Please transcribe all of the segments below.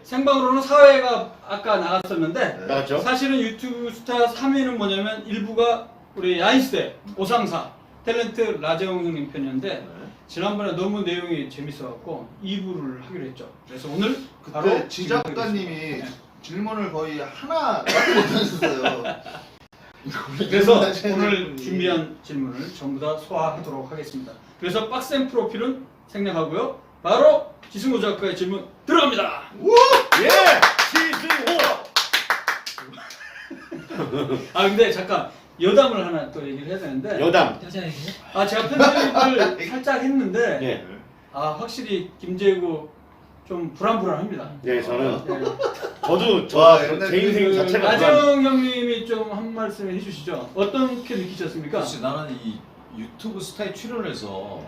생방으로는 4회가 아까 나갔었는데 나갔죠? 사실은 유튜브 스타 3회는 뭐냐면 일부가 우리 야인시대 오상사 탤런트 라재홍 형님 편이었는데 지난번에 너무 내용이 재밌어갖고 2부를 하기로 했죠. 그래서 오늘 바로 그때 지 작가님이 질문을 거의 하나밖에 못 하셨어요. 그래서 오늘 준비한 질문을 전부 다 소화하도록 하겠습니다. 그래서 빡센 프로필은 생략하고요. 바로 지승호 작가의 질문 들어갑니다. 예! 지승호! 아 근데 잠깐 여담을 하나 또 얘기를 해야 되는데 여담. 여자 얘기요? 아 제가 편집을 살짝 했는데 예. 아 확실히 김재구 좀 불안합니다. 네, 저는 네. 저도 와, 제 옛날 인생 그 자체가 라재홍 형님이 좀 한 말씀 해주시죠. 어떻게 느끼셨습니까? 글쎄 나는 이 유튜브 스타에 출연해서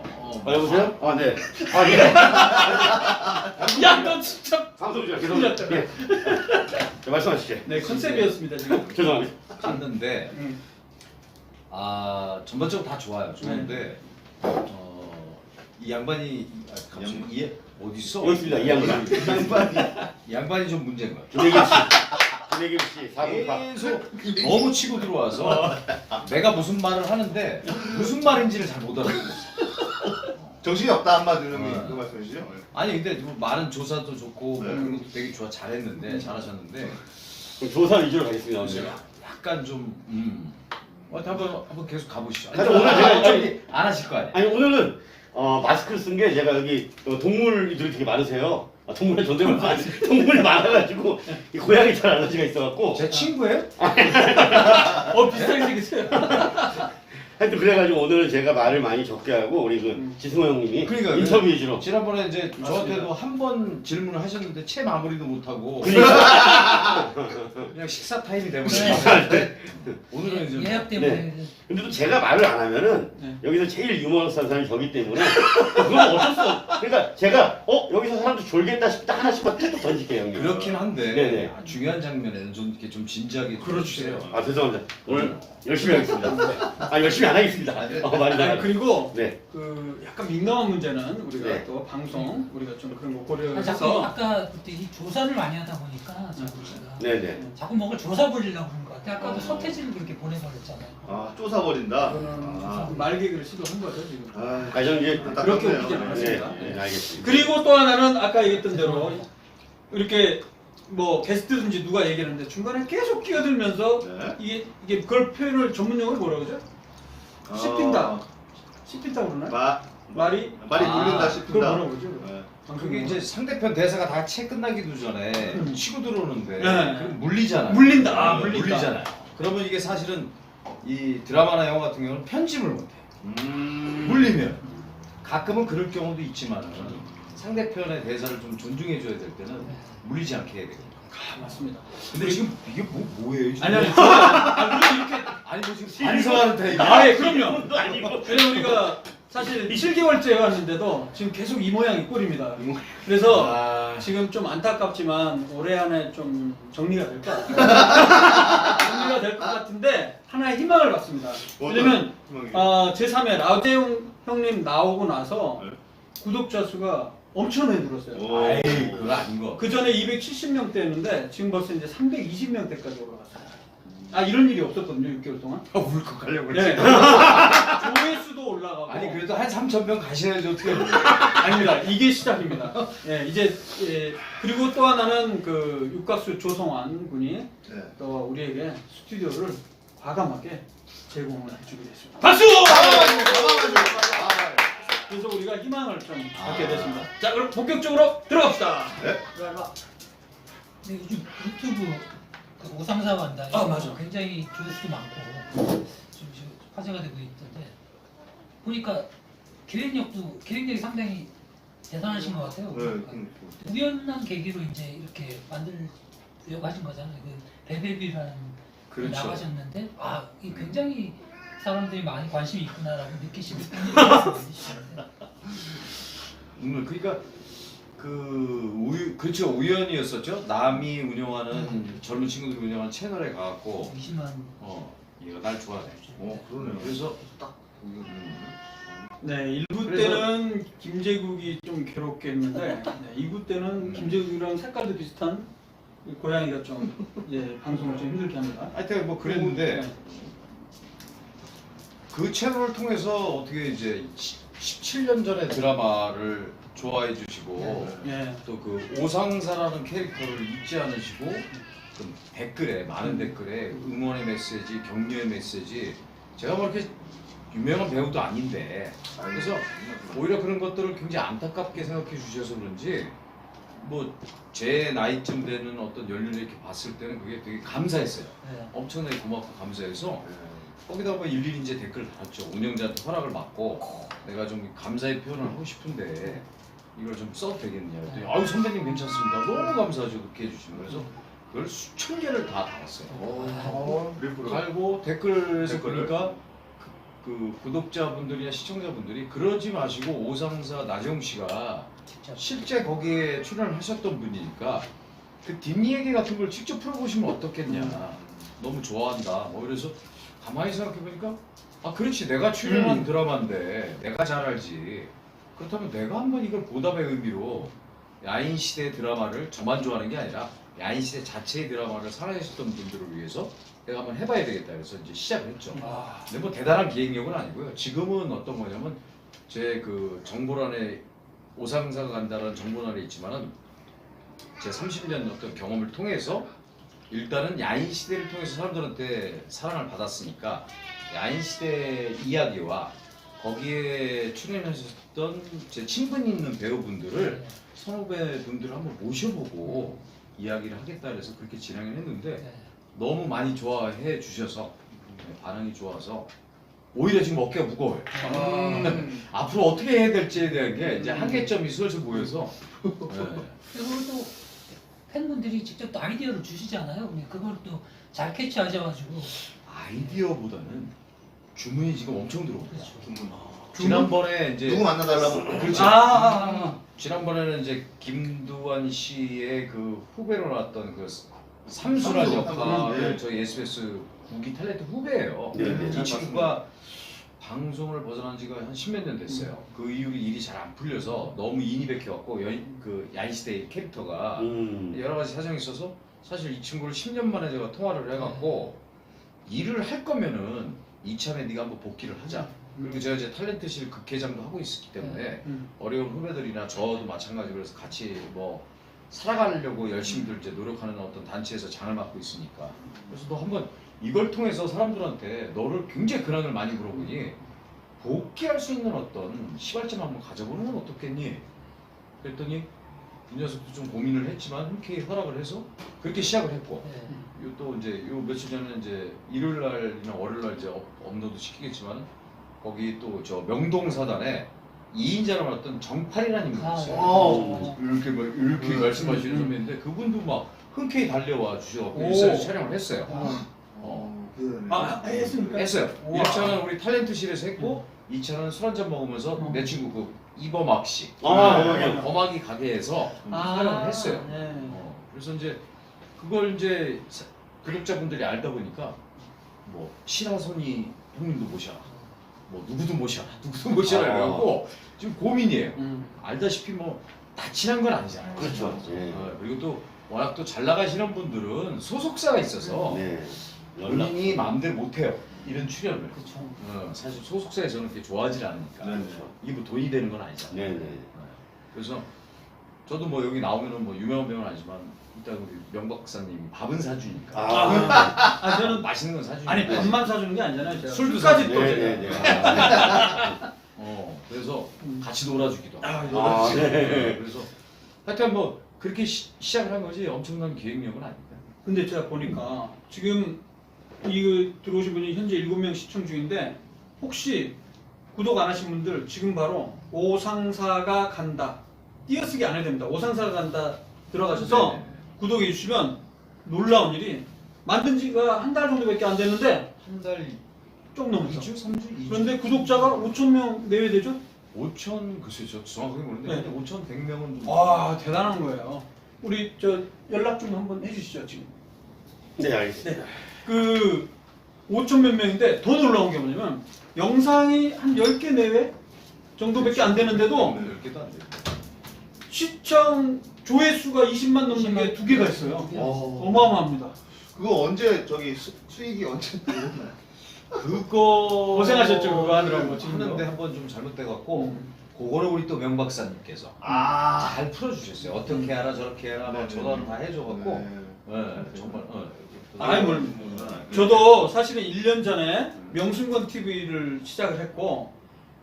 여보세요? 아, 네. 아, 예. 야 너 진짜 방송 중이야. 죄송합니다. 예. 네, 말씀하시죠. 네 컨셉이었습니다 지금. 죄송합니다. 봤는데 전반적으로 다 좋아요. 좋은데 이 양반이 갑자기 어디 있어? 여기 있습니다. 이 양반. 이 양반이 좀 문제인 거야. 김혜김 씨, 408. 계속 너무 치고 들어와서 내가 무슨 말을 하는데 무슨 말인지를 잘 못 알아듣고 있어. 정신이 없다 한마디로 그 말씀이시죠? 아니 근데 뭐 많은 조사도 좋고 뭐 네. 그런 것도 되게 잘했는데 잘하셨는데 그럼 조사 위주로 가겠습니다. 오늘. 약간 좀 한번 계속 가보시죠. 하여튼 오늘 제가 어차피 안 하실 거 아니에요. 아니 오늘은 마스크를 쓴 게 제가 여기 동물들이 되게 많으세요. 동물의 존댓말 동물이 많아가지고 이 고양이 잘 알러지가 있어갖고 제 친구예요? 비슷하게 생겼어요. 하여튼 그래가지고 오늘은 제가 말을 많이 적게 하고 우리 그 지승호 형님이 그러니까 인터뷰 위주로 지난번에 이제 저한테도 한 번 질문을 하셨는데 채 마무리도 못하고 그냥 식사 타임이 돼버렸는데 오늘은 이제 예약 때문에 네. 근데 또 제가 말을 안 하면은 네. 여기서 제일 유머러스한 사람이 저기 때문에 그건 어쩔 수 없어. 그러니까 제가 여기서 사람들 졸겠다 싶다 하나씩만 툭 던질게요 형님. 그렇긴 한데 네네. 중요한 장면에는 좀 이렇게 좀 진지하게 풀어주세요. 아 죄송합니다. 오늘 열심히 하겠습니다. 아 열심히 안 하겠습니다. 많이 나가. 그리고 네. 그 약간 민감한 문제는 우리가 네. 또 방송 우리가 좀 그런 거 자꾸 고려해서 아까 그때 이 조사를 많이 하다 보니까 자꾸 제가 네네. 자꾸 뭔가 조사 버리려고 그런 것 같아. 아까도 서태지를 그렇게 보내버렸잖아요. 아, 쪼사버린다. 이거는 말개그를 시도한 거죠 지금. 아, 아 저는 이제 그렇게 웃기지 네, 않았습니다. 네, 알겠습니다. 그리고 또 하나는 아까 얘기했던 대로 이렇게 뭐 게스트든지 누가 얘기를 하는데 중간에 계속 끼어들면서 네. 이게 그걸 표현을 전문용어로 뭐라고 그러죠? 씹힌다. 씹힌다 그러나? 말이 물린다 그걸 싶은다. 뭐라고 그러죠? 네. 그게 이제 상대편 대사가 다 채 끝나기도 전에 치고 들어오는데 네. 그럼 물리잖아요. 물린다. 물린다. 물리잖아요. 그러면 이게 사실은 이 드라마나 영화 같은 경우는 편집을 못해. 물리면 가끔은 그럴 경우도 있지만은 상대편의 대사를 좀 존중해줘야 될 때는 물리지 않게 해야 되거든요. 맞습니다. 근데 지금 이게 뭐예요? 지금? 아니 우리 이렇게 아니 뭐 지금 반성하는 타입. 그럼요. 왜냐면 우리가 사실 7개월째 해왔는데도 지금 계속 이 모양이 꼴입니다. 그래서 지금 좀 안타깝지만 올해 안에 좀 정리가 될 것 같아요. 정리가 될 것 같은데 하나의 희망을 갖습니다. 왜냐면 제3회 라재홍 형님 나오고 나서 구독자 수가 엄청나게 늘었어요. 아이 그거 아닌 거. 그 전에 270명대였는데 지금 벌써 이제 320명대까지 올라갔어요. 아 이런 일이 없었거든요 6개월 동안. 울컥하려고 네. 그랬지. 조회수도 올라가고. 아니 그래도 한 3,000명 가셔야지 어떻게. 아닙니다. 이게 시작입니다. 예, 이제 그리고 또 하나는 그 육각수 조성환 군이 또 우리에게 스튜디오를 과감하게 제공을 해주게 됐습니다. 박수! 그래서 우리가 희망을 좀 갖게 됐습니다. 자, 그럼 본격적으로 들어갑시다. 네. 들어가. 근데 요즘 유튜브 그 오상사 간다. 맞아. 굉장히 조회수도 많고 지금 화제가 되고 있던데 보니까 기획력이 상당히 대단하신 것 같아요. 그러니까 우연한 계기로 이제 이렇게 만들려고 하신 거잖아요. 그 베베비라는 그렇죠. 나가셨는데 이 굉장히 사람들이 많이 관심이 있구나라고 느끼시는 분들이 있으시는데 그러니까 그렇죠 우연이었었죠. 남이 운영하는 젊은 친구들이 운영하는 채널에 가갖고 20만 얘가 날 좋아해. 그러네요. 그래서 딱 네, 1구 그래서- 때는 김재국이 좀 괴롭게 했는데 네, 2구 때는 김재국이랑 색깔도 비슷한 고양이가 좀 방송을 좀 힘들게 합니다. 하여튼 뭐 그랬는데 네. 그 채널을 통해서 어떻게 이제 17년 전의 드라마를 좋아해 주시고 네. 또 그 오상사라는 캐릭터를 잊지 않으시고 좀 댓글에 많은 댓글에 응원의 메시지, 격려의 메시지 제가 뭐 이렇게 유명한 배우도 아닌데 그래서 오히려 그런 것들을 굉장히 안타깝게 생각해 주셔서 그런지 뭐 제 나이쯤 되는 어떤 연륜을 이렇게 봤을 때는 그게 되게 감사했어요. 네. 엄청나게 고맙고 감사해서 거기다 뭐 일일이 이제 댓글 달았죠. 운영자한테 허락을 받고 내가 좀 감사의 표현을 하고 싶은데 이걸 좀 써도 되겠냐 그랬더니 아유 선배님 괜찮습니다. 너무 감사하죠. 그렇게 해주시면 그래서 그걸 수천 개를 다 달았어요. 달고 댓글에서 댓글을? 보니까 그 구독자분들이나 시청자분들이 그러지 마시고 오상사 나정 씨가 직접. 실제 거기에 출연을 하셨던 분이니까 그 뒷이야기 같은 걸 직접 풀어보시면 어떻겠냐. 너무 좋아한다. 뭐 그래서 가만히 생각해보니까 아 그렇지 내가 출연한 드라마인데 내가 잘 알지. 그렇다면 내가 한번 이걸 보답의 의미로 야인시대 드라마를 저만 좋아하는 게 아니라 야인시대 자체의 드라마를 사랑하셨던 분들을 위해서 내가 한번 해봐야 되겠다 그래서 이제 시작을 했죠. 근데 뭐 대단한 기획력은 아니고요. 지금은 어떤 거냐면 제 그 정보란에 오상사가 간다는 정보란에 있지만은 제 30년 어떤 경험을 통해서 일단은 야인시대를 통해서 사람들한테 사랑을 받았으니까 야인시대 이야기와 거기에 출연하셨던 제 친분 있는 배우분들을 선후배 분들을 한번 모셔보고 이야기를 하겠다 그래서 그렇게 진행을 했는데 네. 너무 많이 좋아해 주셔서 반응이 좋아서 오히려 지금 어깨가 무거워요. 앞으로 어떻게 해야 될지에 대한 게 이제 한계점이 슬슬 보여서 네. 그리고 또 팬분들이 직접 또 아이디어를 주시잖아요. 근데 그걸 또 잘 캐치하셔가지고 아이디어보다는 주문이 지금 엄청 들어옵니다. 그렇죠. 지난번에 이제 누구 만나달라고? 그렇지. 지난번에는 이제 김두한 씨의 그 후배로 나왔던 그 삼수란 삼수. 역할을 네. 저희 SBS 국기 탤런트 후배예요. 네, 네. 이 친구가 방송을 벗어난 지가 한 10몇 년 됐어요. 그 이후로 일이 잘 안 풀려서 너무 인이 백혀갖고 그 야인시대의 캐릭터가 여러 가지 사정이 있어서 사실 이 친구를 10년 만에 제가 통화를 해갖고 일을 할 거면은 이참에 네가 한번 복귀를 하자. 그리고 제가 이제 탤런트실 극회장도 하고 있었기 때문에 어려운 후배들이나 저도 마찬가지로 그래서 같이 뭐 살아가려고 열심히들 이제 노력하는 어떤 단체에서 장을 맡고 있으니까 그래서 너 한번 이걸 통해서 사람들한테 너를 굉장히 근황을 많이 물어보니 복귀할 수 있는 어떤 시발점 한번 가져보는 건 어떻겠니? 그랬더니 이 녀석도 좀 고민을 했지만 흔쾌히 허락을 해서 그렇게 시작을 했고 네. 요 또 이제 요 며칠 전에 이제 일요일 날이나 월요일 날 이제 업로드 시키겠지만 거기 또 저 명동사단에 2인자로 나왔던 정팔이라는 인물이 있어요. 이렇게 막 이렇게 말씀하시는 선배인데 그분도 막 흔쾌히 달려와 주셔서 일사에서 촬영을 했어요. 했습니까? 했어요. 우와. 1차는 우리 탤런트실에서 했고 2차는 술 한잔 먹으면서 내 친구 그 이범학 씨 범학이 가게에서 촬영을 했어요. 네. 그래서 이제 그걸 이제 구독자분들이 알다 보니까 뭐 시라소니 형님도 모셔라. 뭐 누구도 모셔라. 누구도 모셔라 그래갖고 지금 고민이에요. 알다시피 뭐 다 친한 건 아니잖아요. 그렇죠. 예. 그리고 또 워낙 또 잘 나가시는 분들은 소속사가 있어서 네. 연락. 본인이 마음대로 못해요. 이런 출연을. 그렇죠. 사실 소속사에서는 그렇게 좋아하지 않으니까. 네. 이게 뭐 돈이 되는 건 아니잖아요. 네, 네. 그래서 저도 뭐 여기 나오면은 뭐 유명한 배우는 아니지만 일단 우리 명 박사님이 밥은 사주니까. 저는 맛있는 건 사주니까. 아니 밥만 사주는 게 아니잖아요. 제가 술도 술까지 사주고. 또 네, 제가. 네, 네. 그래서 같이 놀아주기도 하고. 아, 네. 그래서 하여튼 뭐 그렇게 시작을 한 거지 엄청난 기획력은 아닙니다. 근데 제가 보니까 지금 이거 들어오신 분이 현재 7명 시청 중인데 혹시 구독 안 하신 분들 지금 바로 오상사가 간다 띄어쓰기 안 해도 됩니다. 오상사가 간다 들어가셔서 네네. 구독해 주시면 놀라운 일이 만든 지가 한 달 정도밖에 안 됐는데 한 달 좀 넘었어. 2주, 3주, 2주. 그런데 구독자가 5,000명 내외 되죠? 5천 글쎄 저 정확하게 모르는데 네. 5,100명은 와 대단한 거예요. 우리 저 연락 좀 한번 해주시죠 지금. 네, 알겠습니다. 그 5천 몇 명인데 더 놀라운 게 뭐냐면 영상이 한 10개 내외 정도밖에 안 되는데도 10개도 안 돼. 시청 조회수가 20만 넘는 게 2개가 있어요. 어마어마합니다. 그거 언제 저기 수익이 언제 들어오나요? 그거 고생하셨죠, 그거 하느라고 지금도. 하는데 한번 좀 잘못돼갖고 그거를 우리 또 명 박사님께서 잘 풀어주셨어요. 어떻게 하라 저렇게 해라 막 전화를 다 해줘갖고 정말 아이 뭘 저도 사실은 1년 전에 명순건 TV를 시작을 했고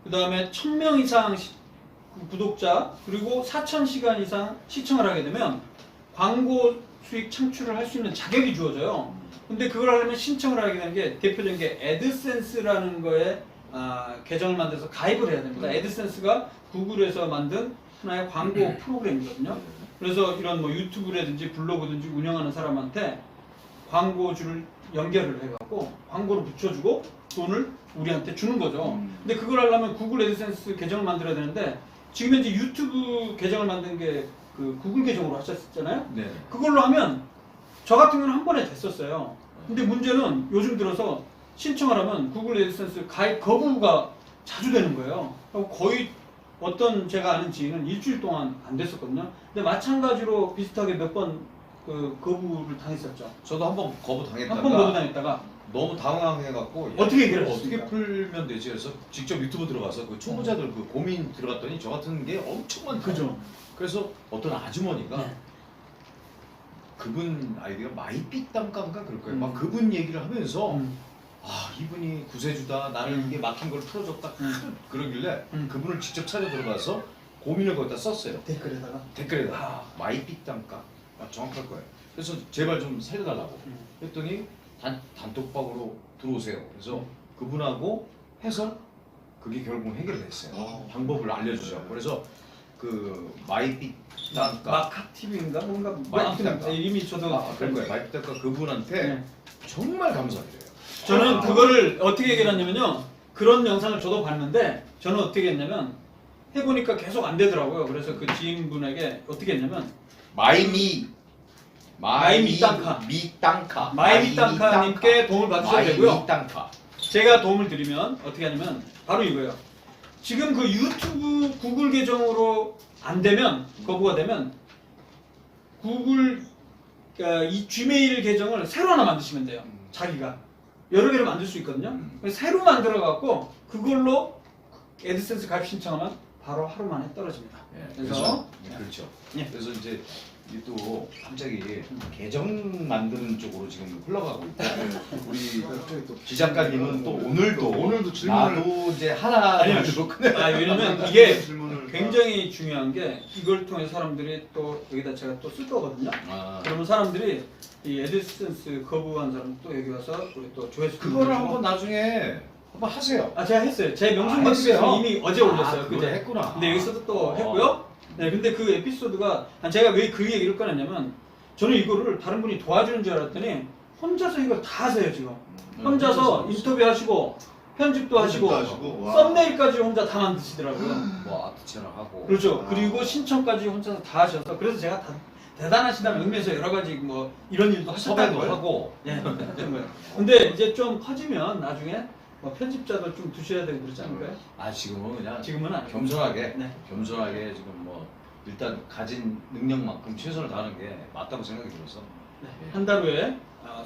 그 다음에 1000명 이상 구독자 그리고 4000시간 이상 시청을 하게 되면 광고 수익 창출을 할 수 있는 자격이 주어져요. 근데 그걸 하려면 신청을 하게 되는 게 대표적인 게 애드센스라는 거에 계정을 만들어서 가입을 해야 됩니다. 애드센스가 구글에서 만든 하나의 광고 프로그램이거든요. 그래서 이런 뭐 유튜브라든지 블로그든지 운영하는 사람한테 광고주를 연결을 해갖고 광고를 붙여주고 돈을 우리한테 주는 거죠. 근데 그걸 하려면 구글 애드센스 계정을 만들어야 되는데 지금 현재 유튜브 계정을 만든 게 그 구글 계정으로 하셨잖아요. 네. 그걸로 하면 저 같은 경우는 한 번에 됐었어요. 근데 문제는 요즘 들어서 신청을 하면 구글 애드센스 가입 거부가 자주 되는 거예요. 거의 어떤 제가 아는 지인은 일주일 동안 안 됐었거든요. 근데 마찬가지로 비슷하게 몇 번 그 거부를 당했었죠. 저도 한번 거부 한 당했다가 번 거부 당했다가 너무 당황해갖고 어떻게 야, 해결을 이걸 어떻게 했습니까? 풀면 되지? 그래서 직접 유튜브 들어가서 그 초보자들 그 고민 들어갔더니 저 같은 게 엄청 많다. 그죠. 그래서 어떤 아주머니가 네. 그분 아이디가 마이빛 땅값인가 그럴 거예요. 막 그분 얘기를 하면서 음. 아 이분이 구세주다 나는 이게 막힌 걸 풀어줬다 그러길래 음. 그분을 직접 찾아 들어가서 고민을 거기다 썼어요. 댓글에다가 댓글에다가 마이빛 땅값 정확할 거예요. 그래서 제발 좀 살려달라고 했더니 단톡방으로 들어오세요. 그래서 그분하고 해서 그게 결국 해결됐어요. 방법을 알려주죠. 그래서 그 마이빛 땅값 마카 TV인가 뭔가 마이빛 땅값 이미 저도 그런 거예요. 마이빛 땅값 그분한테 네. 정말 감사드려요. 저는 그거를 어떻게 해결했냐면요. 그런 영상을 저도 봤는데 저는 어떻게 했냐면 해보니까 계속 안 되더라고요. 그래서 그 지인분에게 어떻게 했냐면 마이미 땅카. 미땅카 마이미 땅카님께 도움을 받으셔야 되고요. 마이미 땅카 제가 도움을 드리면 어떻게 하냐면 바로 이거예요. 지금 그 유튜브 구글 계정으로 안 되면 거부가 되면 구글 이 지메일 계정을 새로 하나 만드시면 돼요. 자기가 여러 개를 만들 수 있거든요. 그래서 새로 만들어 갖고 그걸로 애드센스 가입 신청하면 바로 하루 만에 떨어집니다. 그래서 그렇죠. 예. 그래서 이제 이게 또 갑자기 계정 만드는 쪽으로 지금 흘러가고 있고 우리 기 작가님은 또 오늘도 질문을 나도 이제 하나 아니요. 가지고 끝내. 왜냐면 이게 질문을 굉장히 중요한 게 이걸 통해서 사람들이 또 여기다 제가 또 쓸 거거든요. 그러면 사람들이 이 애드센스 거부한 사람 또 여기 와서 우리 또 조회수 그거를 늘리고. 한번 나중에 한번 하세요. 제가 했어요. 제 명승 아, 버스에서 했어요? 이미 어제 올렸어요. 그거 그제 했구나. 근데 여기서도 또 했고요. 네, 근데 그 에피소드가 제가 왜 그 얘기를 꺼냈냐면 저는 이거를 다른 분이 도와주는 줄 알았더니 혼자서 이걸 다 하세요 지금. 혼자서 인터뷰하시고 편집도 하시고 와. 썸네일까지 혼자 다 만드시더라고요. 뭐 아트처럼 하고. 그렇죠. 그리고 신청까지 혼자서 다 하셔서 그래서 제가 대단하시다는 의미에서 여러 가지 뭐 이런 일도 하셨다는 섭외도 거예요. 하고. 예, 하셨던 거예요. 근데 이제 좀 커지면 나중에 뭐 편집자도 좀 두셔야 되고 그러지 않을까요? 지금은 그냥 지금은 안 해요. 겸손하게 네. 겸손하게 지금 뭐 일단 가진 능력만큼 최선을 다하는 게 맞다고 생각이 들어서. 네. 한 달 후에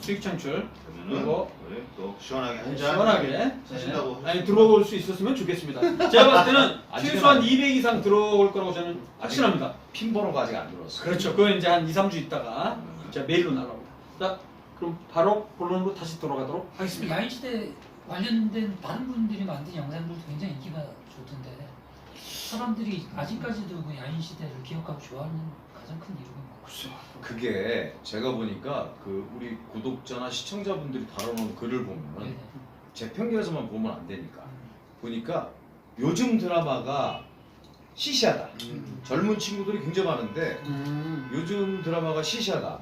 수익 창출 그리고 그러면은 또 시원하게 한 잔 시원하게 하신다고 네. 아니 들어올 수 있었으면 좋겠습니다. 제가 봤을 때는 아직은 최소한 아직- 200 이상 들어올 거라고 저는 확신합니다. 핀 번호가 아직 안 들어왔어요. 그렇죠. 그건 이제 한 2, 3주 있다가 제가 메일로 날라옵니다. 자, 그럼 바로 본론으로 다시 돌아가도록 하겠습니다. 야인시대 관련된 다른 분들이 만든 영상들도 굉장히 인기가 좋던데 사람들이 아직까지도 그 야인시대를 기억하고 좋아하는 가장 큰 이유가 뭐죠? 그게 제가 보니까 그 우리 구독자나 시청자분들이 달아놓은 글을 보면 제 편견에서만 보면 안 되니까 보니까 요즘 드라마가 시시하다. 젊은 친구들이 굉장히 많은데 요즘 드라마가 시시하다.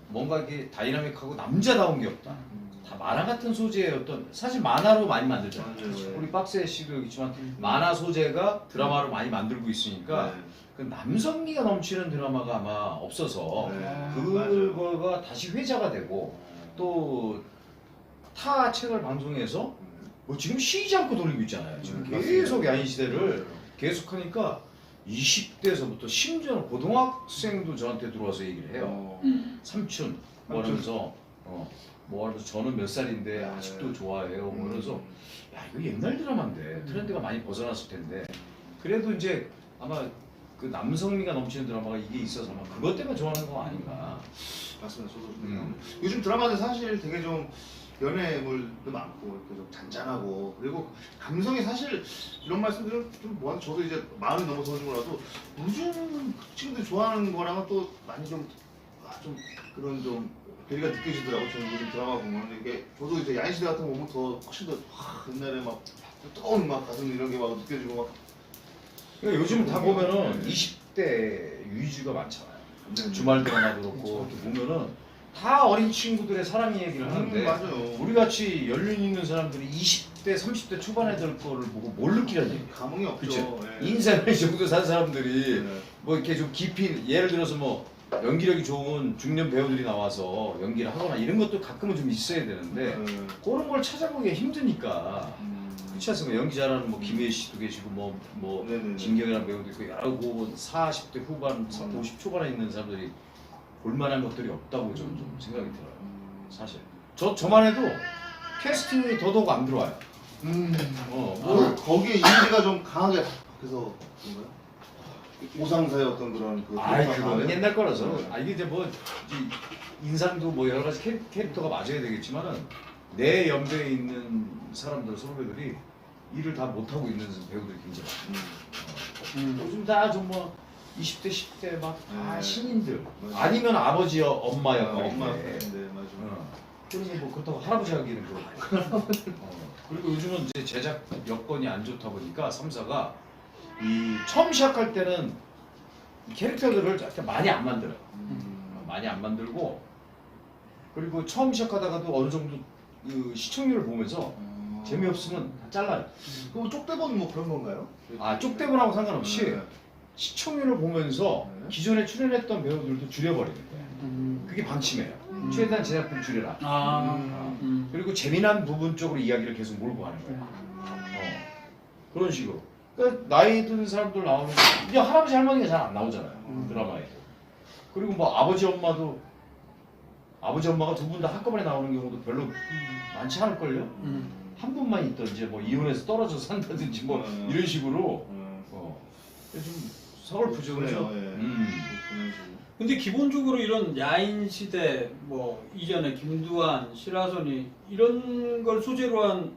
뭔가 이게 다이나믹하고 남자다운 게 없다. 다 만화 같은 소재의 어떤 사실 만화로 많이 만들잖아요. 맞아요. 우리 박스의 씨도 있지만 만화 소재가 드라마로 많이 만들고 있으니까 그 남성미가 넘치는 드라마가 아마 없어서 그거가 다시 회자가 되고 또 타 채널 방송에서 뭐 지금 쉬지 않고 돌리고 있잖아요. 지금 계속 야인 시대를 계속 하니까 20대에서부터 심지어 고등학생도 저한테 들어와서 얘기를 해요. 삼촌 뭐 하면서 뭐 하면서 저는 몇 살인데 아직도 좋아해요. 뭐 이러면서 야 이거 옛날 드라마인데 트렌드가 많이 벗어났을 텐데 그래도 이제 아마 그 남성미가 넘치는 드라마가 이게 있어서 아마 그것 때문에 좋아하는 거 아닌가. 맞습니다. 저도 요즘 드라마는 사실 되게 좀 연애물도 많고 이렇게 좀 잔잔하고 그리고 감성이 사실 이런 말씀들은 좀 뭐하는 저도 이제 마흔이 넘어서 그런지 몰라도 요즘 친구들이 좋아하는 거랑은 또 많이 좀 그런 좀 괴리가 느껴지더라고요. 저는 요즘 드라마 보면 이게 저도 이제 야인시대 같은 거 보면 더 훨씬 더 옛날에 막 뜨거운 막 가슴 이런 게 막 느껴지고 막 그러니까 요즘 다 보면은 20대 위주가 많잖아요. 주말 드라마도 그렇고 이렇게 보면은 다 어린 친구들의 사랑 얘기를 하는데 맞아요. 우리 같이 연륜 있는 사람들이 20대, 30대 초반 애들 거를 보고 뭘 느끼라는 얘기. 감흥이 없죠. 그쵸? 예. 인생을 이 정도 산 사람들이 네. 뭐 이렇게 좀 깊이 예를 들어서 뭐 연기력이 좋은 중년 배우들이 나와서 연기를 하거나 이런 것도 가끔은 좀 있어야 되는데 그런 걸 찾아보기가 힘드니까. 그렇지 않습니까? 연기 잘하는 뭐 김혜희 씨도 계시고 뭐 네네네. 진경이라는 배우도 있고 여러 뭐 40대 후반, 50 초반에 있는 사람들이 볼만한 것들이 없다고 저는 좀 생각이 들어요. 사실 저만 해도 캐스팅이 더더욱 안 들어와요. 거기에 이미지가 좀 강하게 바뀌어서 그런가요? 오상사의 어떤 그런 그 그건 옛날 거라서. 이게 이제 뭐 인상도 뭐 여러 가지 캐릭터가 맞아야 되겠지만은 내 연배에 있는 사람들 선배들이 일을 다 못하고 있는 배우들이 굉장히 많아요. 요즘 다 좀 뭐 20대, 10대 막 다 신인들 아니면 아버지 엄마 역할인데 맞아. 그러니 뭐 그렇다고 할아버지 하기는 그렇고 그리고 요즘은 이제 제작 여건이 안 좋다 보니까 3사가 이 처음 시작할 때는 이 캐릭터들을 약간 많이 안 만들어요. 많이 안 만들고 그리고 처음 시작하다가도 어느 정도 그 시청률을 보면서 재미없으면 다 잘라요. 그럼 쪽대본 뭐 그런 건가요? 쪽대본하고 상관없이 네. 시청률을 보면서 네. 기존에 출연했던 배우들도 줄여버리는 거예요. 그게 방침이에요. 최대한 제작비를 줄여라. 그리고 재미난 부분 쪽으로 이야기를 계속 몰고 가는 거예요. 그런 식으로. 그러니까 나이 든 사람들 나오면 이제 할아버지 할머니가 잘 안 나오잖아요. 드라마에. 그리고 뭐 아버지 엄마도 아버지 엄마가 두 분 다 한꺼번에 나오는 경우도 별로 많지 않을걸요? 한 분만 있든지 뭐 이혼해서 떨어져서 산다든지 뭐 이런 식으로 좀 서글프죠. 그죠? 근데 기본적으로 이런 야인 시대 뭐 이전에 김두한, 시라소니 이런 걸 소재로 한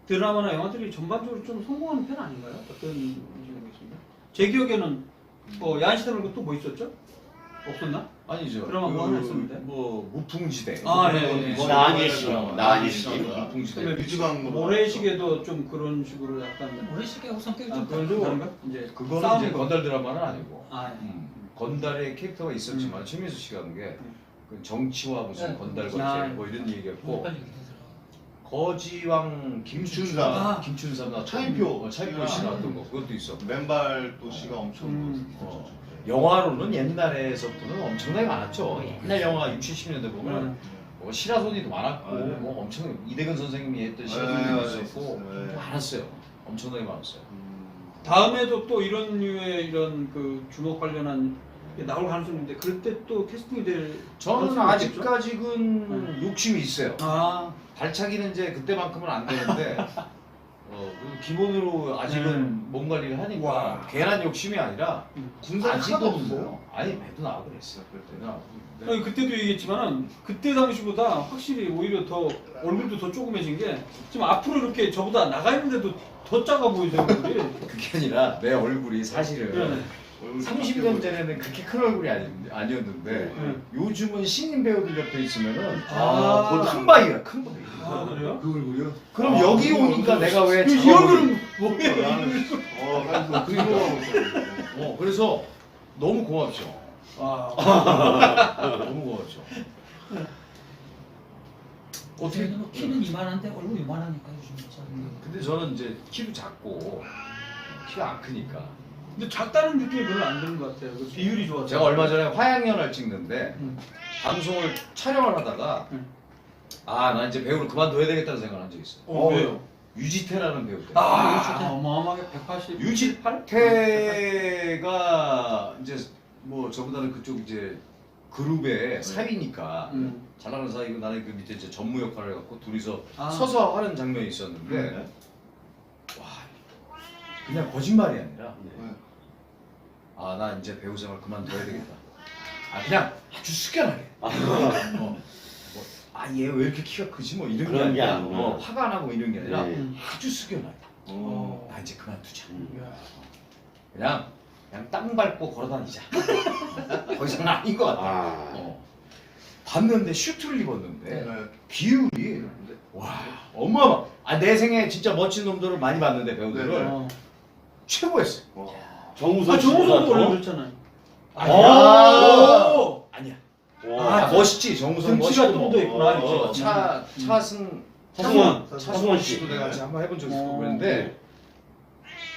드라마나 영화들이 전반적으로 좀 성공하는 편 아닌가요? 어떤 인식이겠습니까? 제 기억에는 뭐 야인 시대 말고 또 뭐 있었죠? 없었나? 아니죠. 드라마 뭐 하나 있었는데? 뭐 무풍지대. 네. 뭐 나은예 씨, 나은예 씨. 무풍지대. 그다음에 유지광 모래시계도 좀 그런 식으로 약간 모래시계하고 성격이 좀 그런 다르고 다른가? 이제 그거는 싸우는 이제 거. 건달 드라마는 아니고. 예. 건달의 캐릭터가 있었지만 최민수 씨가 한 게 그 정치와 무슨 네. 건달 아, 관계 뭐 이런 얘기였고 빨리 얘기해서. 거지왕 김춘삼. 김춘삼 나왔던 차인표. 차인표 씨 나왔던 거 그것도 있어. 맨발 또 씨가 엄청 영화로는 옛날에서부터는 엄청나게 많았죠. 옛날 영화 60, 70년대 보면 음. 뭐 시라소니도 많았고 네. 뭐 엄청 이대근 선생님이 했던 네, 시라소니도 있었고 네. 많았어요. 엄청나게 많았어요. 다음에도 또 이런 류의 이런 그 주목 관련한 게 나올 가능성이 있는데 그럴 때 또 캐스팅이 될 저는 가능성이 있겠죠? 아직까지는 욕심이 있어요. 아, 발차기는 이제 그때만큼은 안 되는데 그 기본으로 아직은 몸 관리를 하니까 와. 괜한 욕심이 아니라 군사 하나도 아직은 없어요. 뭐 아니 배도 나오고 그랬어요. 그때는 아니, 그때도 얘기했지만은 그때 당시보다 확실히 오히려 더 얼굴도 더 조그매진 게 지금 앞으로 이렇게 저보다 나가 있는데도 더 작아 보이세요 얼굴이. 그게 아니라 내 얼굴이 사실은 네. 30년 전에는 그렇게 큰 얼굴이 아니었는데 요즘은 신인 배우들 옆에 있으면은 큰 바위야 큰 바위. 아, 그래요? 그 얼굴이요? 그럼 여기 오니까 내가 왜 이 작아 얼굴은 보이- 뭐예요? 나는 그 생각하고 있었는데. 그래서 너무 고맙죠. 아, 너무 고맙죠. 어떻게 키는 이만한데 얼굴 이만하니까 요즘 진짜. 근데 저는 이제 키도 작고 키가 안 크니까 근데 작다는 느낌이 별로 안 드는 것 같아요. 그 비율이 좋아서. 제가 얼마 전에 화양연화를 찍는데 음. 방송을 촬영을 하다가 나 이제 배우를 그만둬야 되겠다는 생각을 한 적이 있어요. 왜요? 유지태라는 배우 때문에. 어마어마하게 180. 유지태가 이제 뭐 저보다는 그쪽 이제 그룹의 사위니까 잘 나가는 사이고 나는 그 밑에 이제 전무 역할을 해갖고 둘이서 서서 하는 장면이 있었는데 와 그냥 거짓말이 아니라 아 나 이제 배우 생활 그만둬야 되겠다. 아 그냥 아주 숙연하게. 얘 왜 이렇게 키가 크지 뭐 이런 그런 게 게 아니라 아니구나. 화가 나고 이런 게 아니라 네. 아주 숙연하다. 나 이제 그만두자. 그냥 땅 밟고 걸어다니자. 더 이상 아닌 것 같아. 봤는데 슈트를 입었는데 비율이 와 어마어마. 내 생에 진짜 멋진 놈들을 많이 봤는데 배우들을 최고였어. 정우성 정우성도 올려줬잖아요. 아니야. 와. 멋있지 정우성 등치가 멋있고 좀 더 있구나, 뭐. 이제. 차승원 서승원 씨. 씨도 내가 같이 한번 해본 적이 있고 그랬는데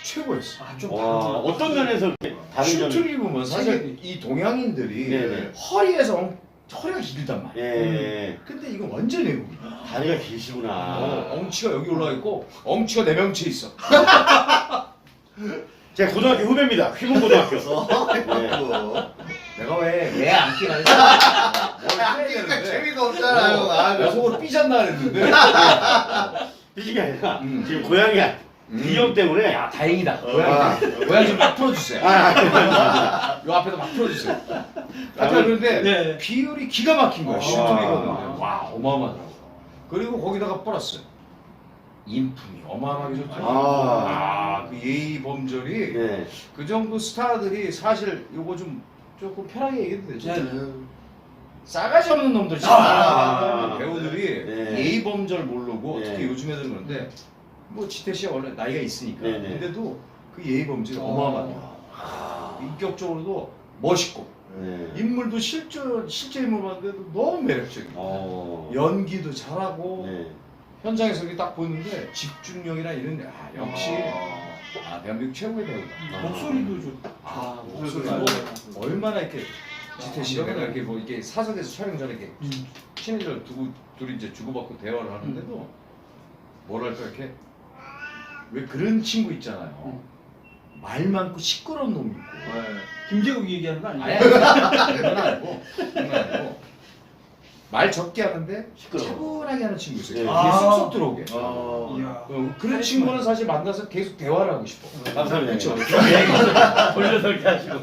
최고였어. 좀 와, 다르구나. 어떤 면에서 이렇게 다른 점이? 슈트를 입으면 사실 이 동양인들이 네네. 허리가 길단 말이야. 예. 근데 이건 완전 외국이야. 다리가 길시구나. 엉치가 여기 올라가 있고 엉치가 내 명치에 있어. 제가 고등학교 후배입니다. 휘문 고등학교. 내가 왜 안 끼나 했어? 그러니까 재미가 없잖아요. 내 속으로 삐졌나 그랬는데. 삐지게 아니라 음. 지금 고양이 비염 때문에. 야 다행이다. 고양이 좀 막 풀어주세요. 요 앞에도 막 풀어주세요. 아까 그런데 네. 비율이 기가 막힌 거야. 슈트를 입었는데. 아. 와 어마어마하더라고. 그리고 거기다가 플러스 인품이 어마어마하게 좋더라고. 그 예의 범절이 네. 그 정도 스타들이 사실 요거 좀 조금 편하게 얘기해도 되죠. 싸가지 없는 놈들 진짜 많아. 배우들이 네. 예의 범절 모르고 네. 특히 요즘 애들은 그런데 뭐 지태 씨가 원래 나이가 있으니까 네, 네. 근데도 그 예의 범절이 어마어마하다. 인격적으로도 멋있고 네. 인물도 실제 인물 봤는데도 너무 매력적이고 연기도 잘하고 네. 현장에서 이렇게 딱 보는데 집중력이나 이런 역시 대한민국 최고의 배우다. 목소리도 좋다. 목소리도 얼마나 이렇게 지태 씨가 내가 이렇게 뭐 이렇게 사석에서 촬영 전에 이렇게 친해져 둘이 이제 주고받고 대화를 하는데도 뭐랄까 이렇게 왜 그런 친구 있잖아요. 말 많고 시끄러운 놈 있고. 김재국 얘기하는 거 아니에요? 아니 그건 아니고 말 적게 하는데 시끄러워. 차분하게 하는 친구 있어요. 네. 이게 쑥쑥 들어오게. 이야. 그런 친구는 사실 만나서 계속 대화를 하고 싶어. 감사합니다. 그렇죠. 돌려서 이렇게 하시고.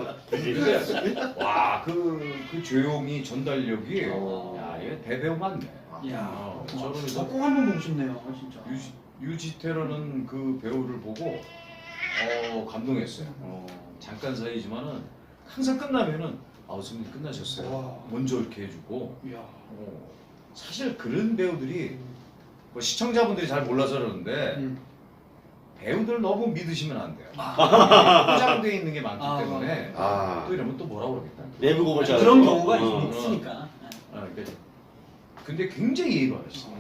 그 조용히 전달력이 얘 대배우 맞네. 이야. 저는 꼭 한번 보고 싶네요, 진짜. 유지태라는 그 배우를 보고 감동했어요. 잠깐 사이지만은 항상 끝나면은 선생님 끝나셨어요. 와. 먼저 이렇게 해주고. 이야. 사실 그런 배우들이 뭐 시청자분들이 잘 몰라서 그러는데 배우들 너무 믿으시면 안 돼요. 포장되어 있는 게 많기 때문에 또 이러면 또 뭐라고 그러겠다. 내부 고발자. 그런 경우가 있으니까. 근데 굉장히 예의 바르시죠.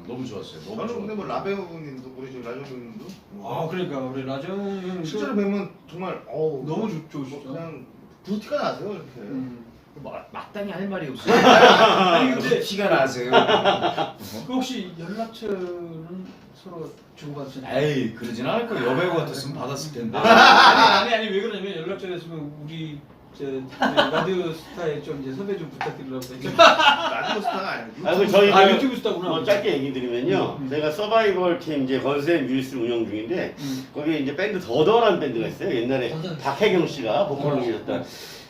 너무 좋았어요. 너무 저는 근데 좋았어요. 뭐 라배우님도 우리 저 라조님도 그러니까 우리 라정 형 실제로 뵈면 정말 너무 좋으시죠. 그냥 부티가 나세요 이렇게. 마땅히 할 말이 없어요. 아니 근데 티가 나세요. 그 혹시 연락처는 서로 주고받으셨나요? 에이 그러진 않을 거예요. 여배우 같았으면 받았을 텐데. 아니 왜 그러냐면 연락처 있으면 우리 라디오 스타에 좀 이제 섭외 좀 부탁드리려고 라디오 스타가 아니고 저희 유튜브 스타구나. 뭐 짧게 얘기 드리면요. 제가 서바이벌 팀 이제 건센 뮤지스를 운영 중인데 거기에 이제 밴드 더더라는 밴드가 있어요. 옛날에 박혜경 씨가 보컬로 계셨던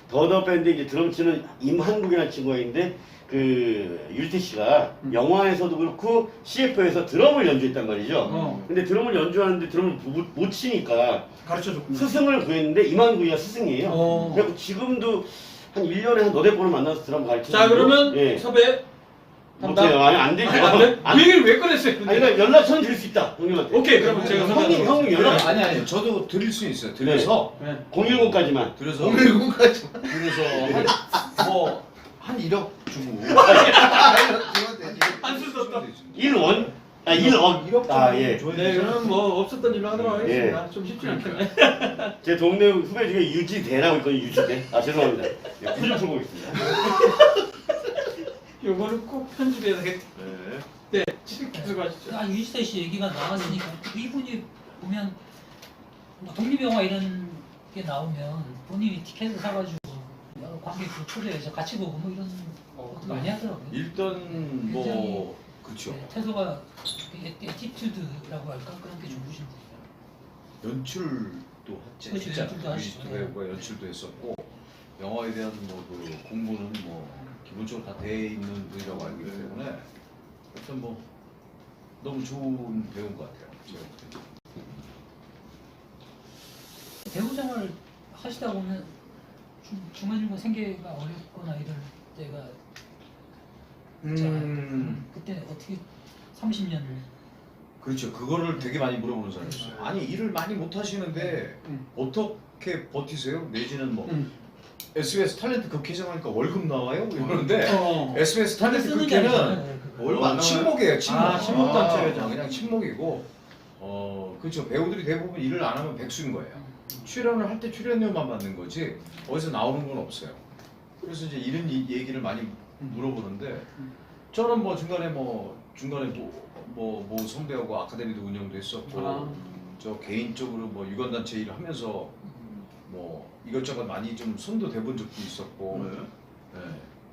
더더 밴드 이제 드럼 치는 임한국이라는 친구가 있는데 그 유태 씨가 영화에서도 그렇고 CF에서 드럼을 연주했단 말이죠. 근데 드럼을 연주하는데 드럼을 못 치니까 가르쳐줬구나. 스승을 구했는데 임한국이가 스승이에요. 그래서 지금도 한 1년에 한 너댓 번을 만나서 드럼 가르치고. 자 그러면 섭외 못해요. 아니 안 되죠. 그 얘기를 왜 꺼냈어요? 아니 그러니까 연락처는 드릴 수 있다. 형님한테. 오케이 그러면 제가 형님 연락. 아니 저도 드릴 수 있어요. 드려서 010까지만. 그래서 010까지. 한 1억 주고 안 쓰셨다. 1원? 1억. 예. 네 그럼 뭐 없었던 일로 하도록 하겠습니다. 좀 쉽지 않겠네. 제 동네 후배 중에 유지대라고 있거든요. 유지대. 죄송합니다. 푸좀 풀고 있습니다. 요거는 꼭 편집해야 되겠다. 네, 계속 하시죠. 아, 유지태 씨 얘기가 나왔으니까 이분이 보면 뭐 독립영화 이런 게 나오면 본인이 티켓을 사가지고 여러 관객들 초대해서 같이 보고 뭐 이런 것도 많이 하더라고요. 일단 뭐 그렇죠. 네, 태도가 에티튜드라고 할까 그런 게 좋으신 분이에요. 연출도 그렇죠, 연출도 하시죠. 배우가 연출도 했었고 영화에 대한 뭐 그 공부는 뭐 기본적으로 다 돼 있는 분이라고 알기 때문에 일단 뭐 너무 좋은 배우인 것 같아요. 제가 볼 때는. 배우 생활 하시다 보면 중간중간 생계가 어렵거나 이럴 때가 있잖아요. 그때 어떻게 30년을 그렇죠. 그거를 되게 많이 물어보는 사람이 있어요. 아니 일을 많이 못 하시는데 어떻게 버티세요? 내지는 뭐 SBS 탤런트 극회장하니까 월급 나와요? 이러는데 SBS 탤런트 쓰는 게 극회는 아니잖아요, 그거. 얼마 안 침묵이에요. 침묵. 아, 침묵 단체죠. 그냥 침묵이고 그렇죠. 배우들이 대부분 일을 안 하면 백수인 거예요. 출연을 할 때 출연료만 받는 거지 어디서 나오는 건 없어요. 그래서 이제 이런 얘기를 많이 물어보는데 저는 뭐 중간에 뭐 선배하고 아카데미도 운영도 했었고 저 개인적으로 뭐 유관단체 일을 하면서 뭐 이것저것 많이 좀 손도 대본 적도 있었고 네,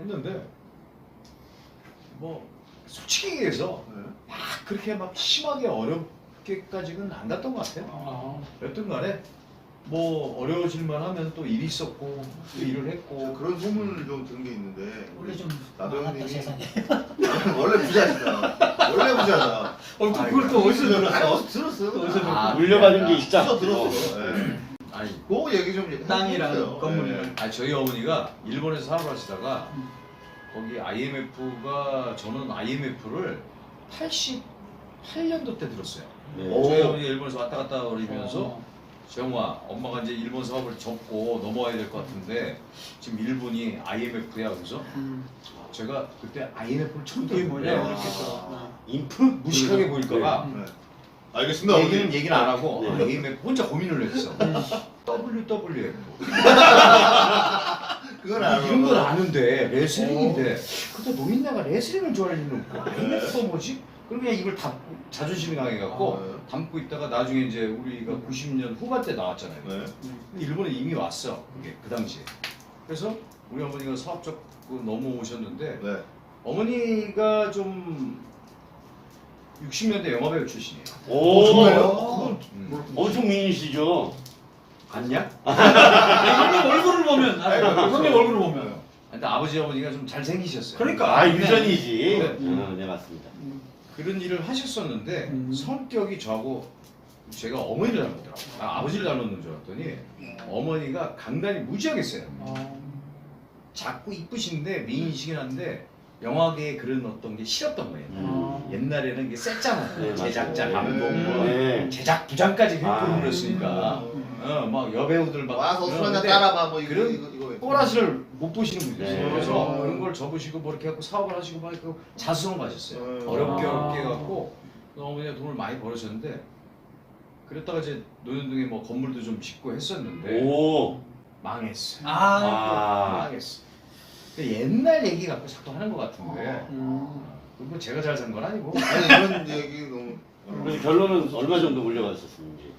했는데 뭐 솔직히 얘기해서 막 그렇게 막 심하게 어렵게까지는 안 갔던 것 같아요. 여튼 간에 뭐 어려워질만 하면 또 일이 있었고 또 일을 했고 그런 소문을 좀 들은 게 있는데 원래 좀 나도 많았다 형님이 세상에. 원래 부자시다. 원래 부자다. 그걸 또 어디서 들었어? 아니 어디서 들었어요? 어디서 어디서 들었어? 물려받은 게 있다. 들었어. 네. 아니 그거 얘기 좀 해주세요. 땅이랑 건물이랑. 네. 아니 저희 어머니가 일본에서 사업을 하시다가 거기 IMF가 저는 IMF를 88년도 때 들었어요. 네. 저희 어머니 일본에서 왔다 갔다 거리면서 정화 엄마가 이제 일본 사업을 접고 넘어와야 될 것 같은데 지금 일본이 IMF야. 그래서 제가 그때 IMF를 처음 그게 뭐냐 들었는데 그랬겠죠. 인프 무식하게 보일까봐 네. 알겠습니다. 얘기는 안 하고 네. IMF 혼자 고민을 했어. WWF 그건 알아. 이런 건 아는데 레슬링인데 그때 노민네가 레슬링을 좋아하는 이유는 IMF가 뭐지? 그럼 그냥 이걸 담고 자존심이 강해갖고 담고 있다가 나중에 이제 우리가 90년 후반 때 나왔잖아요. 네. 일본에 이미 왔어. 그게 그 당시에. 그래서 우리 어머니가 사업적 넘어오셨는데 네. 어머니가 좀 60년대 영화배우 출신이에요. 오, 정말요? 엄청 미인이시죠? 봤냐? 형님 얼굴을 보면 형님 얼굴을 보면 근데 아버지 어머니가 좀 잘생기셨어요. 그러니까. 아, 유전이지. 네. 네, 맞습니다. 그런 일을 하셨었는데 성격이 저하고 제가 어머니를 닮았더라고요. 아버지를 닮았는 줄 알았더니 어머니가 강단이 무지하게 세요. 작고 이쁘신데 미인이시긴 한데 영화계에 그런 어떤 게 싫었던 거예요. 옛날에는 이게 셌잖아요. 네, 제작자, 맞아요. 감독, 뭐 네. 제작 부장까지 힐끔 아. 그랬으니까 막 여배우들 막 와서 술 한잔 그러는데 따라봐 뭐 이거 그런 이거. 꼬라지를 못 보시는 분들이 있어요. 네. 그래서 그런 걸 접으시고 뭐 이렇게 하고 사업을 하시고 막 이렇게 자수성 가셨어요. 어렵게 해갖고 어머니가 돈을 많이 벌으셨는데 그랬다가 이제 노년동에 뭐 건물도 좀 짓고 했었는데 오. 망했어요. 아. 망했어. 그 옛날 얘기 갖고 자꾸 하는 것 같은데 그리고 제가 잘 산 건 아니고 아니 이런 얘기 너무. 그래서 결론은 얼마 정도 물려받으셨는지.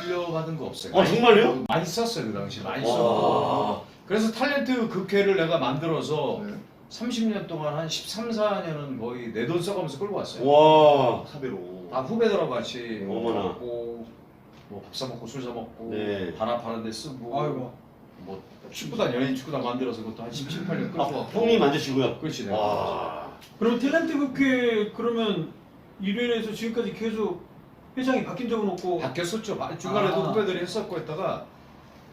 물려받은 거 없어요. 정말요? 많이 썼어요 그 당시 많이 와. 썼고 그래서 탤런트 극회를 내가 만들어서 네. 30년 동안 한 13, 14년은 거의 내 돈 써가면서 끌고 왔어요. 와. 사배로. 다 후배들하고 같이 어머나. 먹고 뭐 밥 사 먹고 술 사 먹고 네. 반합하는 데 쓰고 아이고. 뭐 축구단 연예인 축구단 만들어서 그것도 한 17, 18년 끌고 왔고 형님 만드시고요. 그렇지 내가 와. 그럼 탤런트 국회 그러면 1회에서 지금까지 계속 회장이 바뀐 적은 없고 바뀌었었죠. 중간에도 아. 후배들이 했었고 했다가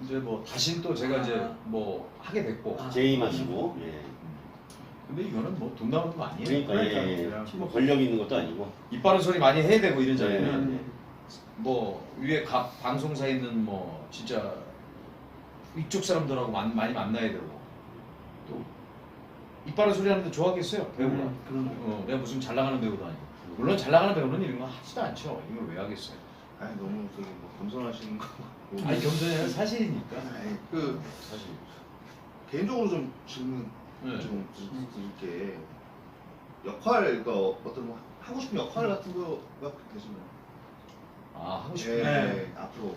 이제 뭐 다시 또 제가 이제 뭐 하게 됐고 재임하시고. 예. 근데 이거는 뭐 돈 나오는 거 아니에요. 그러니까 예. 그냥 뭐 권력 있는 것도 아니고. 입 바른 소리 많이 해야 되고 이런 자리는 네. 뭐 위에 각 방송사에 있는 뭐 진짜 이쪽 사람들하고 많이 만나야 되고 또 입 바른 소리 하는데 좋아하겠어요 배우가. 내가 무슨 잘 나가는 배우도 아니고 물론 잘 나가는 배우는 이런 거 하지도 않죠. 이걸 왜 하겠어요. 아니 너무 저기 뭐 겸손하시는 거. 아니 겸손해요 사실이니까. 아니, 그 사실. 개인적으로 좀 질문 네. 좀 드릴게. 역할 그러니까 어떤 뭐 하고 싶은 역할 같은 거가 되시나요? 아 하고 예, 싶네. 네. 앞으로.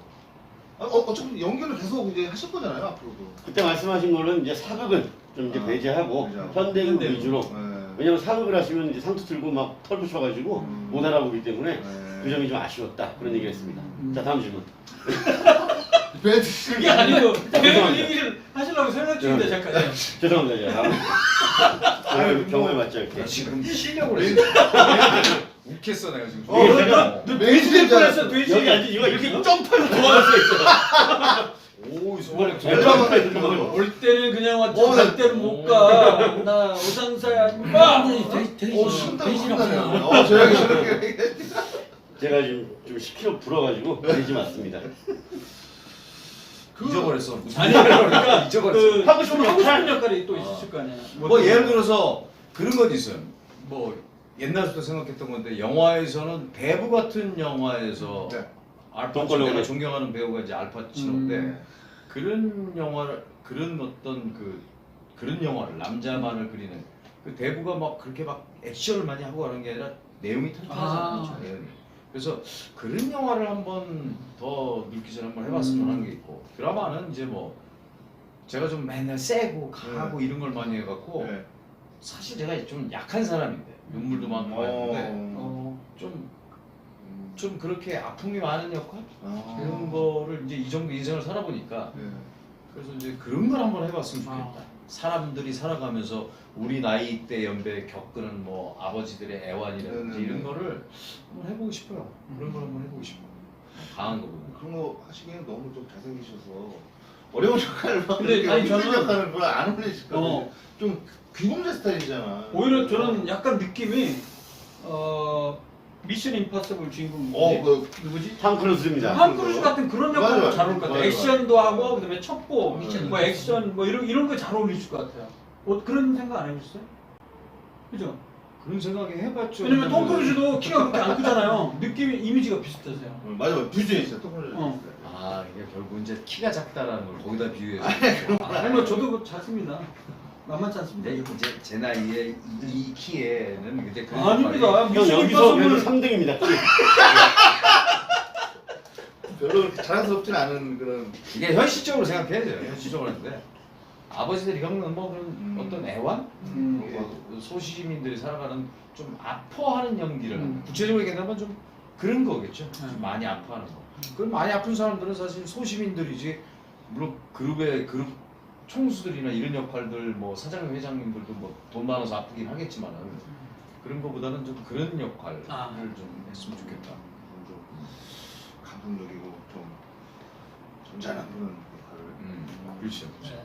어차피 연기는 계속 이제 하실 거잖아요, 앞으로도. 그때 말씀하신 거는 이제 사극은 좀 이제 배제하고 현대극 현대극. 위주로. 네. 왜냐면 사극을 하시면 이제 상투 틀고 막 털 붙여가지고 못 알아보기 때문에 네. 그 점이 좀 아쉬웠다 그런 얘기를 했습니다. 자 다음 질문. 배드 그게 아니고 배우 죄송합니다. 얘기를 하시려고 생각 중인데 잠깐. 네. 죄송합니다. 다음 경험해 봤죠 이렇게. 나 지금 실력을 해. 웃겠어 내가 지금. 제가 너 돼지 될 뻔했어 돼지. 여기 앉아 이거 이렇게 점프해서 도망갈 수가 있어요. 오 손가락 올 때는 그냥 왔지 어, 갈 때는 못 가. 나 오상사야. 임마! 신나고 돼지라구나. 저녁에 저렇게. 제가 지금 좀 10kg 불어가지고 돼지 맞습니다. 잊어버렸어. 무슨 아니 말을 그러니까 잊어버렸어. 그 하고 싶은 하고 역할. 싶은 역할이 또 있으실 거 아니야. 뭐 예를 들어서 그런 건 있어요. 뭐 옛날부터 생각했던 건데 영화에서는 배부 같은 영화에서 네. 알파치노 내가 존경하는 배우가 이제 알파치노인데 그런 영화를 그런 어떤 그런 영화를 남자만을 그리는 그 대부가 막 그렇게 막 액션을 많이 하고 하는 게 아니라 내용이 탄탄하잖아요. 내용이. 그래서 그런 영화를 한번 더 늙기 전에 한번 해봤으면 하는 게 있고 드라마는 이제 뭐 제가 좀 맨날 세고 강하고 이런 걸 많이 해갖고 네. 사실 제가 좀 약한 사람인데 눈물도 많고 했는데 좀 그렇게 아픔이 많은 역할 그런 거를 이제 이 정도 인생을 살아보니까 네. 그래서 이제 그런 걸 한번 해봤으면 좋겠다. 사람들이 살아가면서 우리 나이 때 연배에 겪는 뭐 아버지들의 애환이라든지 이런 거를 한번 해보고 싶어요. 그런 걸 한번 해보고 싶어요. 강한 거 보고. 그런 거 하시기에는 너무 좀 잘생기셔서 어려운 역할을 막 근데 이렇게 아니, 힘든 저는- 역할을 별로 안 어울리실 거예요. 어. 좀 귀공자 스타일이잖아. 오히려 저는 약간 느낌이 미션 임파서블 주인공 누구지? 탐 크루즈입니다. 탐 크루즈 같은 그런 역할도 맞아요. 잘 어울릴 것 같아요. 맞아요. 액션도 하고 그다음에 첩보, 미션 뭐 액션 뭐 이런 거 잘 어울리실 것 같아요. 그런 생각 안 해보셨어요? 그죠? 그런 생각이 해봤죠. 왜냐면 톰 크루즈도 키가 그렇게 안 크잖아요. 느낌이 이미지가 비슷하세요. 맞아요. 뷰즈에 있어요. 똑같아요. 어. 아 이게 결국 이제 키가 작다라는 걸 거기다 비유해서. 아니 뭐 저도 그거 작습니다. 만만치 않습니다. 근데 이제 제 나이에 이 키에는 이제 그런 아닙니다. 형 미션 여기서 그래도 임파서블 3등입니다. 별로 그렇게 자랑스럽진 않은 그런. 이게 현실적으로 생각해야 돼요. 현실적으로 하는데 아버지들이 겪는 뭐 그런 어떤 애환, 뭐 소시민들이 살아가는 좀 아파하는 연기를 구체적으로 얘기하면 좀 그런 거겠죠. 좀 많이 아파하는 거. 그럼 많이 아픈 사람들은 사실 소시민들이지. 물론 그룹 총수들이나 이런 역할들 뭐 사장님 회장님들도 뭐 돈 많아서 아프긴 하겠지만은 그런 거보다는 좀 그런 역할을 좀 했으면 좋겠다. 좀 감성적이고 좀 점잖은 그런 역할을. 그렇죠. 네.